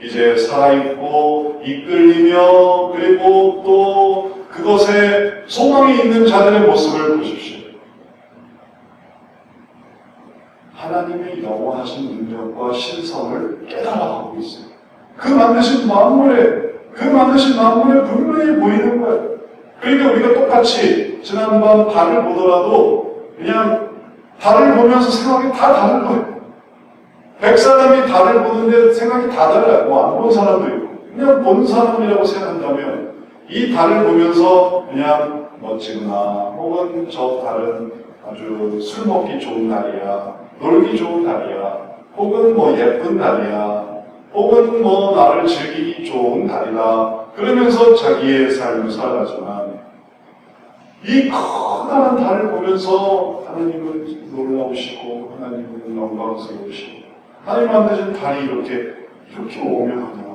이제 살아있고 이끌리며 그리고 또 그것에 소망이 있는 자들의 모습을 보십시오. 하나님의 영원하신 능력과 신성을 깨달아가고 있어요. 그 만드신 만물에 분명히 보이는 거예요. 그러니까 우리가 똑같이 지난번 달을 보더라도 그냥 달을 보면서 생각이 다 다른 거예요. 100사람이 달을 보는데 생각이 다 달라요. 뭐 안 본 사람도 있고 그냥 본 사람이라고 생각한다면 이 달을 보면서 그냥 멋지구나 혹은 저 달은 아주 술 먹기 좋은 달이야 놀기 좋은 달이야 혹은 뭐 예쁜 달이야 혹은 뭐 나를 즐기기 좋은 달이다 그러면서 자기의 삶을 살아가지만 이 커다란 달을 보면서 하나님은 놀라우시고 하나님은 영광스러우시고 하나님 만드신 달이 이렇게 오묘하냐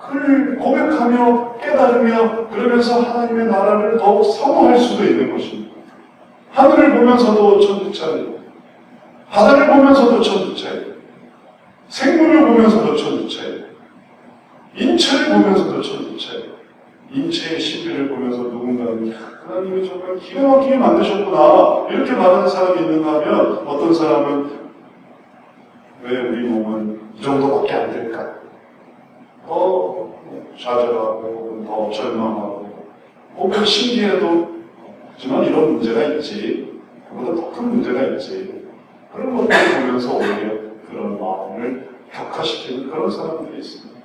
그를 고백하며 깨달으며 그러면서 하나님의 나라를 더욱 사모할 수도 있는 것입니다. 하늘을 보면서도 천지차례 바다를 보면서도 천지차례 생물을 보면서도 천지차례 인체를 보면서도 천지차례 인체의 신비를 보면서 누군가는 하나님이 정말 기가 막히게 만드셨구나 이렇게 말하는 사람이 있는가 하면 어떤 사람은 왜 우리 몸은 이 정도밖에 안 될까? 더 좌절하고 더 절망하고 혹은 신기해도 하지만 이런 문제가 있지 그보다 더 큰 문제가 있지 그런 것들을 보면서 오히려 그런 마음을 격화시키는 그런 사람들이 있습니다.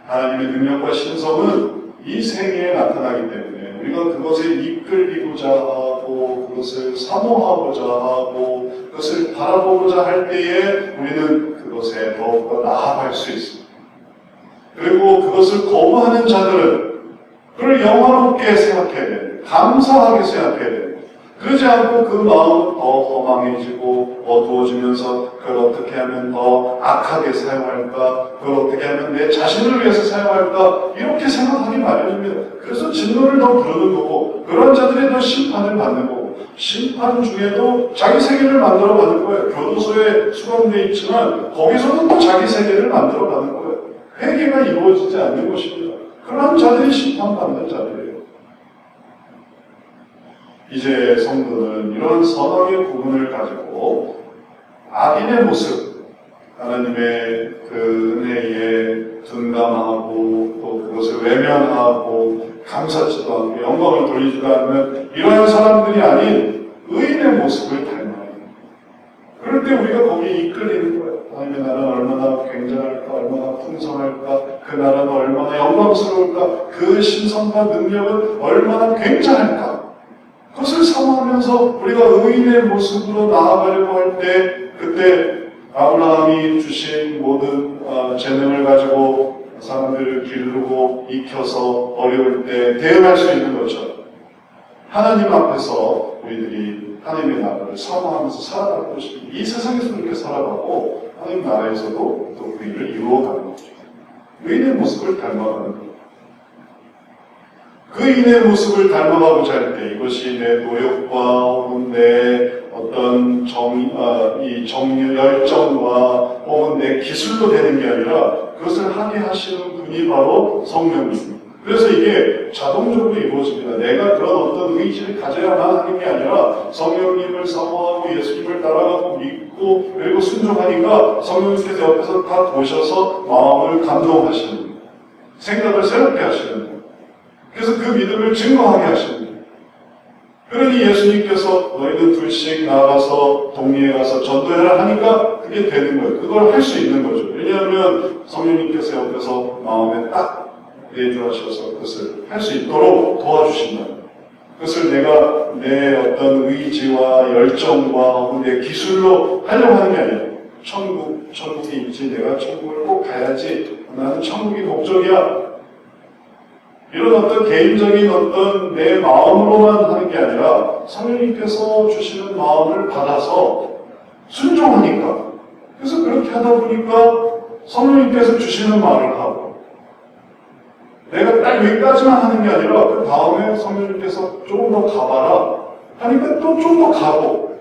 하나님의 능력과 신성은 이 생애에 나타나기 때문에 우리가 그것에 이끌리고자 하고 그것을 사모하고자 하고 그것을 바라보고자 할 때에 우리는 그것에 더욱더 나아갈 수 있습니다. 그리고 그것을 거부하는 자들은 그를 영화롭게 생각해야 됩니다. 감사하게 생각해야 됩니다. 그러지 않고 그 마음은 더 허망해지고 어두워지면서 그걸 어떻게 하면 더 악하게 사용할까, 그걸 어떻게 하면 내 자신을 위해서 사용할까, 이렇게 생각하기 마련입니다. 그래서 진노를 더 부르는 거고, 그런 자들이 더 심판을 받는 거고, 심판 중에도 자기 세계를 만들어 가는 거예요. 교도소에 수감되어 있지만 거기서도 또 자기 세계를 만들어 가는 거예요. 회개가 이루어지지 않는 것입니다. 그런 자들이 심판받는 자들이에요. 이제 성도는 이런 선악의 구분을 가지고 악인의 모습, 하나님의 그 은혜에 둔감하고 또 그것을 외면하고 감사치도 않고 영광을 돌리지도 않는 이러한 사람들이 아닌 의인의 모습을 닮아요. 그럴 때 우리가 거기에 이끌리는 거예요. 하나님의 나라는 얼마나 굉장할까, 얼마나 풍성할까, 그 나라는 얼마나 영광스러울까, 그 신성과 능력은 얼마나 굉장할까. 그것을 사모하면서 우리가 의인의 모습으로 나아가려고 할 때, 그때 아브라함이 주신 모든 재능을 가지고 사람들을 기르고 익혀서 어려울 때 대응할 수 있는 것처럼 하나님 앞에서 우리들이 하나님의 나라를 사모하면서 살아갈 것입니다. 이 세상에서 그렇게 살아가고 하나님 나라에서도 또 그 일을 이루어가는 거죠. 의인의 모습을 닮아가는 거예요. 그 인의 모습을 닮아가고자 할 때 이것이 내 노력과 혹은 내 어떤 열정과 혹은 내 기술로 되는 게 아니라 그것을 하게 하시는 분이 바로 성령입니다. 그래서 이게 자동적으로 이루어집니다. 내가 그런 어떤 의지를 가져야만 하는 게 아니라 성령님을 사모하고 예수님을 따라가고 믿고 그리고 순종하니까 성령님께서 옆에서 다 보셔서 마음을 감동하시는 거예요. 생각을 새롭게 하시는 거예요. 그래서 그 믿음을 증거하게 하시는 거예요. 그러니 예수님께서 너희는 둘씩 나가서 동리에 가서 전도해라 하니까 그게 되는 거예요. 그걸 할 수 있는 거죠. 왜냐하면 성령님께서 옆에서 마음에 딱 내주하셔서 그것을 할 수 있도록 도와주신다. 그것을 내가 내 어떤 의지와 열정과 혹은 내 기술로 하려고 하는 게 아니에요. 천국이 있지, 내가 천국을 꼭 가야지, 나는 천국이 목적이야. 이런 어떤 개인적인 어떤 내 마음으로만 하는 게 아니라 성령님께서 주시는 마음을 받아서 순종하니까, 그래서 그렇게 하다 보니까 성령님께서 주시는 말을 하고 내가 딱 여기까지만 하는 게 아니라 그 다음에 성령님께서 조금 더 가봐라 하니까 또 좀 더 가고,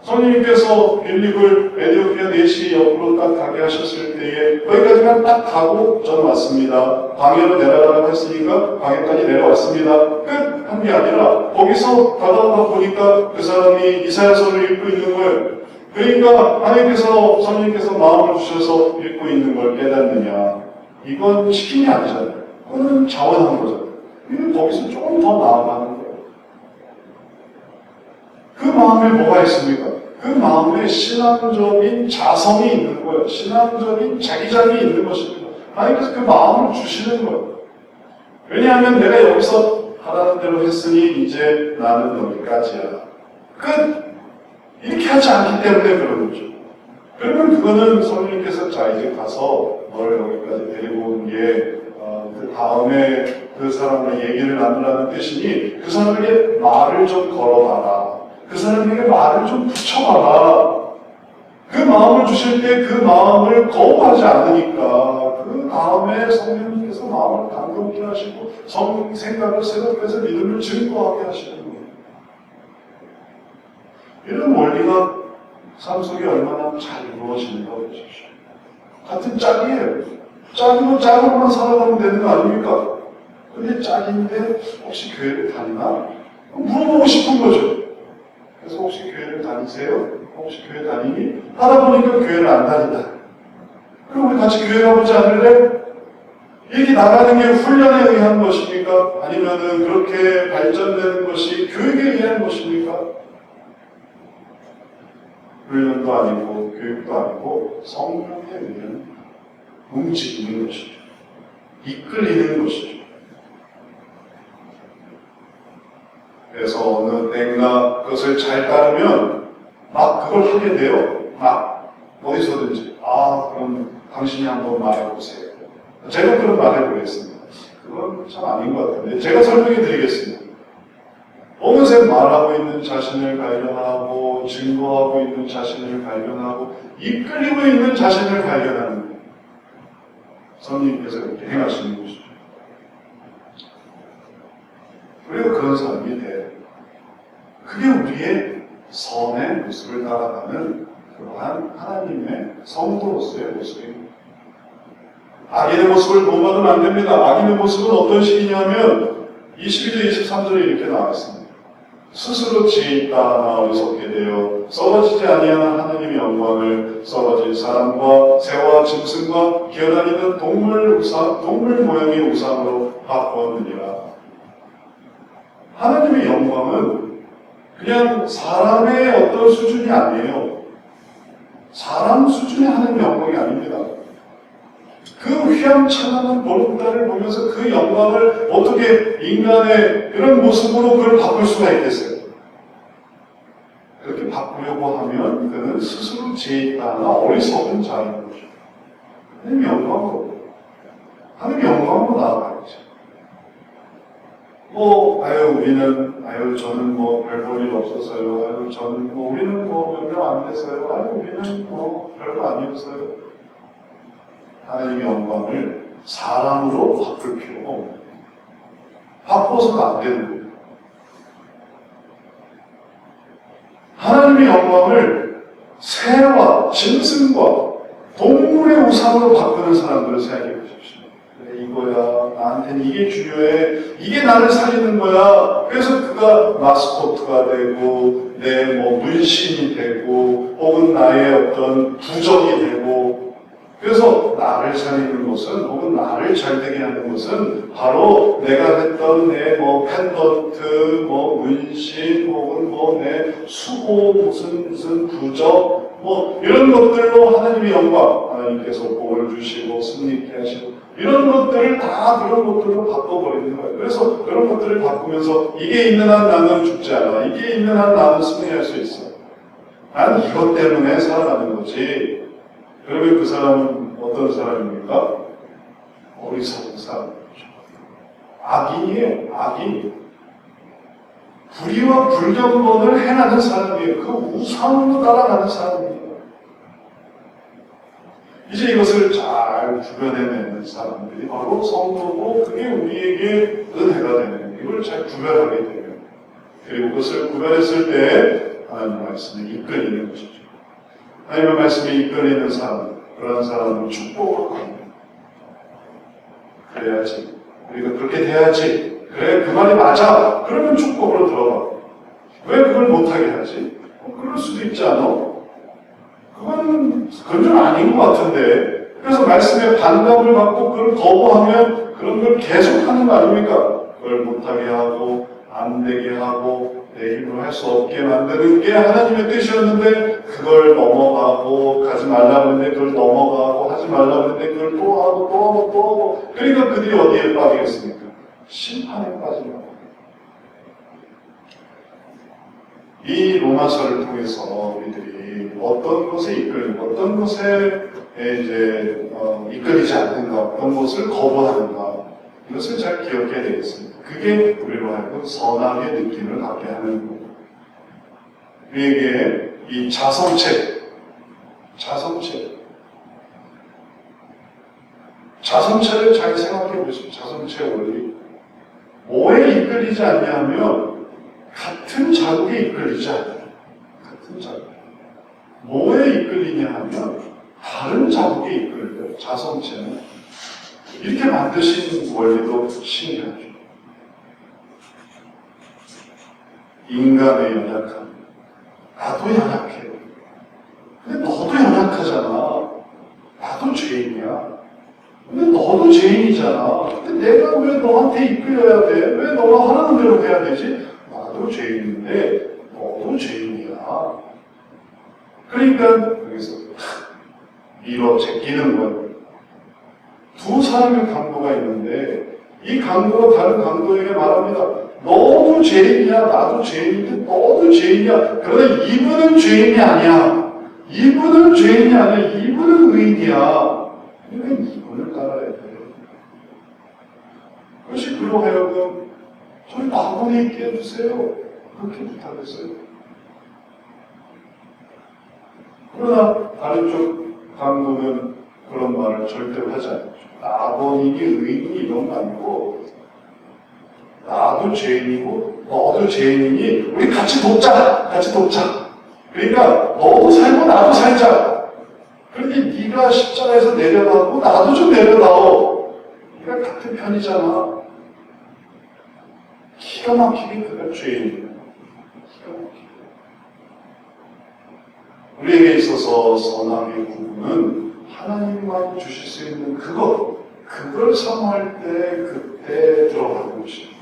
성령님께서 빌립을 에디오피아 내시 옆으로 딱 가게 하셨을 때에 거기까지만 딱 가고 저는 왔습니다. 광야로 내려가라고 했으니까 광야까지 내려왔습니다. 끝! 한 게 아니라 거기서 가다가 보니까 그 사람이 이사야서를 읽고 있는 거예요. 그러니까 하나님께서 성령님께서 마음을 주셔서 읽고 있는 걸 깨닫느냐, 이건 시킴이 아니잖아요. 그거는 자원하는 거잖아요. 이건 거기서 조금 더 나아가는 거예요. 그 마음에 뭐가 있습니까? 그 마음에 신앙적인 자성이 있는 거예요. 신앙적인 자기장이 있는 것입니다. 하나님께서 그 마음을 주시는 거예요. 왜냐하면 내가 여기서 하라는 대로 했으니 이제 나는 여기까지야. 끝! 이렇게 하지 않기 때문에 그런 거죠. 그러면 그거는 성령님께서 자 이제 가서 너를 여기까지 데리고 온 게 그 다음에 그 사람과 얘기를 나누라는 뜻이니 그 사람에게 말을 좀 걸어봐라. 그 사람에게 말을 좀 붙여봐라. 그 마음을 주실 때 그 마음을 거부하지 않으니까 그 다음에 성령님께서 마음을 감동케 하시고 생각을 새롭게 해서 믿음을 증거하게 하시는 거예요. 이런 원리가 삶 속에 얼마나 잘 이루어지는가 보십시오. 같은 짝이에요. 짝이면 짝으로만 살아가면 되는 거 아닙니까? 근데 짝인데 혹시 교회를 다니나? 물어보고 싶은 거죠. 그래서 혹시 교회를 다니세요? 혹시 교회 다니니? 하다 보니까 교회를 안 다닌다. 그럼 우리 같이 교회 가보지 않을래? 이렇게 나가는 게 훈련에 의한 것입니까? 아니면은 그렇게 발전되는 것이 교육에 의한 것입니까? 훈련도 아니고 교육도 아니고 성령에 의한 움직이는 것이죠. 이끌리는 것이죠. 그래서 어느 때인가 그것을 잘 따르면 막 그걸 하게 돼요. 막 어디서든지. 그럼 당신이 한번 말해보세요. 제가 그런 말해보겠습니다. 그건 참 아닌 것 같은데 제가 설명해 드리겠습니다. 어느새 말하고 있는 자신을 발견하고 증거하고 있는 자신을 발견하고 이끌리고 있는 자신을 발견하는 거예요. 성령님께서 이렇게 행하시는 것이죠. 그리고 그런 사람이 돼요. 그게 우리의 선의 모습을 따라가는 그러한 하나님의 성도로서의 모습입니다. 악인의 모습을 본받으면 안 됩니다. 악인의 모습은 어떤 식이냐면 22절 23절에 이렇게 나와 있습니다. 스스로 지혜있다 어리석게 되어 썩어지지 아니하는 하나님의 영광을 썩어진 사람과 새와 짐승과 기어다니는 동물 모양의 우상으로 바꾸었느니라. 하나님의 영광은 그냥 사람의 어떤 수준이 아니에요. 사람 수준의 하나님의 영광이 아닙니다. 그 휘황찬란한 보름달을 보면서 그 영광을 어떻게 인간의 이런 모습으로 그걸 바꿀 수가 있겠어요? 그렇게 바꾸려고 하면 그는 스스로 지혜있다나 어리석은 자인 거죠. 하나님의 영광으로. 하나님의 영광으로 나아가야죠. 저는 별 볼 일 없어서요. 우리는 명령 안 돼서요. 우리는 별거 아니었어요. 하나님의 영광을 사람으로 바꿀 필요가 없는 거예요. 바꿔서는 안 되는 거예요. 하나님의 영광을 새와 짐승과 동물의 우상으로 바꾸는 사람들을 생각해 보십시오. 그래, 이거야. 나한테는 이게 중요해. 이게 나를 살리는 거야. 그래서 그가 마스코트가 되고, 내 문신이 되고, 혹은 나의 어떤 부적이 되고, 그래서 나를 살리는 것은, 혹은 나를 잘되게 하는 것은 바로 내가 했던 내 펜던트, 문신, 혹은 내 수호, 무슨 부적, 이런 것들로 하나님의 영광, 하나님께서 복을 주시고 승리케 하시고 이런 것들을 다 그런 것들로 바꿔버리는 거예요. 그래서 그런 것들을 바꾸면서 이게 있는 한 나는 죽지 않아. 이게 있는 한 나는 승리할 수 있어. 난 이것 때문에 살아가는 거지. 그러면 그 사람은 어떤 사람입니까? 어리석은 사람이죠. 악인이에요. 악인. 불의와 불경건을 행하는 사람이에요. 그 우상으로 따라가는 사람이에요. 이제 이것을 잘 구별해내는 사람들이 바로 성도고 그게 우리에게 은혜가 되는 이걸 잘 구별하게 되면 그리고 그것을 구별했을 때 하나님의 말씀에 이끌리는 것이죠. 하나님의 말씀에 이끌리는 사람, 그러한 사람은 축복을 받는 그래야지. 우리가 그렇게 돼야지. 그래, 그 말이 맞아. 그러면 축복으로 들어가. 왜 그걸 못하게 하지? 그럴 수도 있지 않아? 그건 좀 아닌 것 같은데. 그래서 말씀에 반감을 갖고 그걸 거부하면 그런 걸 계속하는 거 아닙니까? 그걸 못하게 하고 안 되게 하고 내 힘으로 할 수 없게 만드는 게 하나님의 뜻이었는데 그걸 넘어가고 가지 말라고 했는데 그걸 넘어가고 하지 말라고 했는데 그걸 또 하고 그러니까 그들이 어디에 빠지겠습니까? 심판에 빠집니다. 이 로마서를 통해서 우리들이 어떤 것에 이끌리고 어떤 것에 이끌리지 않는가, 어떤 것을 거부하는가 이것을 잘 기억해야 되겠습니다. 그게 우리로 하여금 선악의 느낌을 갖게 하는 거예요. 우리에게 이 자성체를 잘 생각해 보십시오. 자성체 원리. 뭐에 이끌리지 않냐면 같은 자국에 이끌리지 않아요. 같은 자국. 뭐에 이끌리냐 하면 다른 자국에 이끌려요. 자성체는. 이렇게 만드신 원리도 신기하죠. 인간의 연약함. 나도 연약해요. 근데 너도 연약하잖아. 나도 죄인이야. 근데 너도 죄인이잖아. 근데 내가 왜 너한테 이끌려야 돼? 왜 너가 하라는 대로 해야 되지? 나도 죄인인데 너도 죄인이야. 그러니까 여기서 밀어 제끼는 거예요. 두 사람의 강도가 있는데 이 강도가 다른 강도에게 말합니다. 너도 죄인이야. 나도 죄인인데 너도 죄인이야. 그러나 이분은 죄인이 아니야. 이분은 죄인이 아니야. 이분은 의인이야. 그러니까 이분을 따라야 돼요. 그것이 그로 하여금 저희 마음에 있게 해주세요. 그렇게 부탁했어요. 그러나 다른 쪽 강도는 그런 말을 절대로 하지 않죠. 아버님이 의인이 이런 거 아니고 나도 죄인이고 너도 죄인이니 우리 같이 돕자. 같이 돕자. 그러니까 너도 살고 나도 살자. 그런데 네가 십자가에서 내려가고 나도 좀 내려다오. 우리가 같은 편이잖아. 기가 막히게 그가 죄인이에요. 기가 막히게. 우리에게 있어서 선악의 구분은 하나님만 주실 수 있는 그걸 사모할 때 그때 들어가는 것입니다.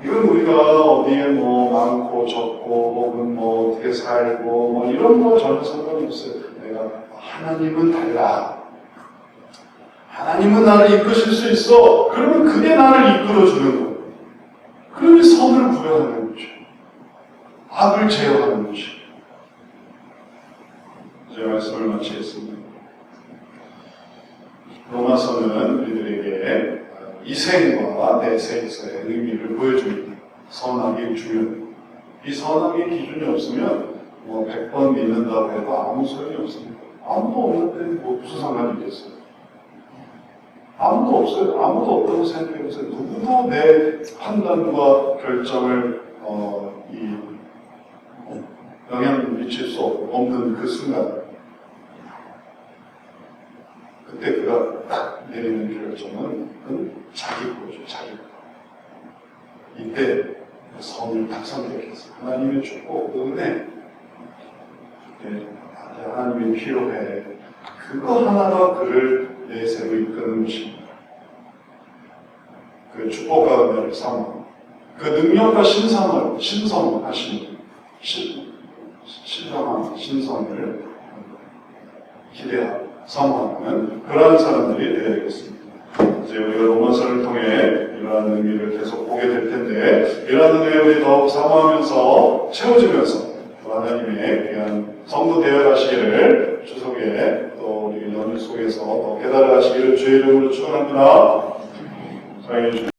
이건 우리가 어디에 많고 적고 혹은 어떻게 살고 이런 거 전혀 상관이 없어요. 내가 하나님은 달라. 하나님은 나를 이끄실 수 있어. 그러면 그게 나를 이끌어주는 거예요. 그러면 선을 구별하는 거죠. 악을 제어하는 것이죠. 제 말씀을 마치겠습니다. 로마서는 우리들에게 이생과 내생에서의 의미를 보여줍니다. 선악의 기준. 이 선악의 기준이 없으면 100번 믿는다고 해도 아무 소용이 없습니다. 아무도 없는데 무슨 상관이 있겠어요? 아무도 없어요. 아무도 없다고 생각해보세요. 누구도 내 판단과 결정을 영향을 미칠 수 없는 그 순간, 그때 그가 딱 내리는 결정은 자기 거죠. 자기 거. 이때 선을 딱 선택했어요. 하나님의 축복, 은혜. 하나님이 필요해. 그거 하나가 그를 내세로 이끄는 것입니다. 그 축복과 은혜를 삼아 그 능력과 신성을 신성하신 신성한 신성을 기대하고 사모하는 그러한 사람들이 되어야 되겠습니다. 이제 우리가 로마서를 통해 이러한 의미를 계속 보게 될 텐데, 이러한 은혜를 우리 더욱 사모하면서 채워지면서 하나님의 귀한 성도 되어가시기를 추석에 또 우리 연휴 속에서 더 깨달아 가시기를 주의 이름으로 축원합니다. 사랑해 주십시오.